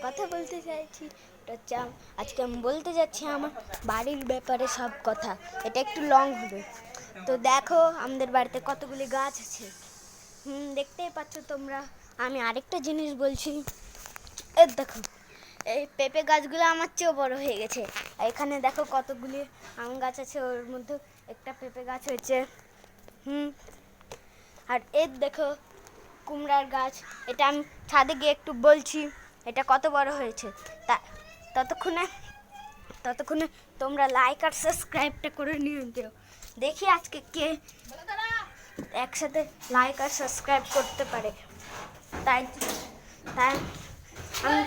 কথা বলতে চাইছি। আজকে আমি বলতে যাচ্ছি আমার বাড়ির ব্যাপারে সব কথা। এটা একটু লং হবে। তো দেখো আমাদের বাড়িতে কতগুলি গাছ আছে। দেখতেই পাচ্ছ তোমরা। আমি আরেকটা জিনিস বলছি, দেখো এই পেঁপে গাছগুলো আমার চেয়েও বড় হয়ে গেছে। এখানে দেখো কতগুলি আম গাছ আছে, ওর মধ্যে একটা পেঁপে গাছ হয়েছে। আর দেখো কুমড়ার গাছ, এটা আমি ছাদে গিয়ে একটু বলছি এটা কত বড় হয়েছে। ততক্ষণে তোমরা লাইক আর সাবস্ক্রাইবটা করে নিয়ে দিও। দেখি আজকে কে একসাথে লাইক আর সাবস্ক্রাইব করতে পারে। তাই তাই আমি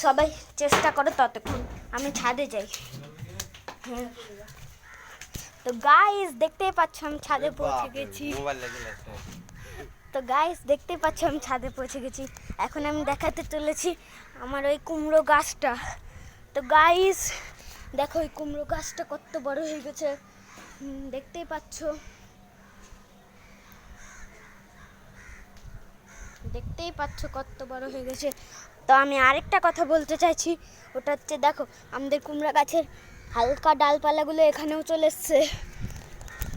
সবাই চেষ্টা করো, ততক্ষণ আমি ছাদে যাই। তো গাইস দেখতেই পাচ্ছ আমি ছাদে পৌঁছে গেছি। এখন আমি দেখাতে চলেছি আমার ওই কুমড়ো গাছটা। তো গাইস দেখো ওই কুমড়ো গাছটা কত বড় হয়ে গেছে, দেখতেই পাচ্ছ। কত বড় হয়ে গেছে। তো আমি আরেকটা কথা বলতে চাইছি, ওটা হচ্ছে দেখো আমাদের কুমড়া গাছের হালকা ডালপালাগুলো এখানেও চলে এসছে।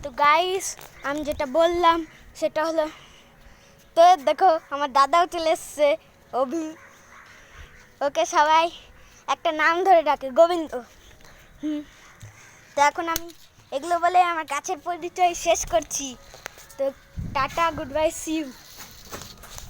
তো গাইস আমি যেটা বললাম সেটা হলো, তো দেখো আমার দাদাও চলে এসছে, অভি। ওকে সবাই একটা নাম ধরে ডাকে, গোবিন্দ। তো এখন আমি এগুলো বলে আমার গাছের পরিচয় শেষ করছি। তো tata, good bye, see you.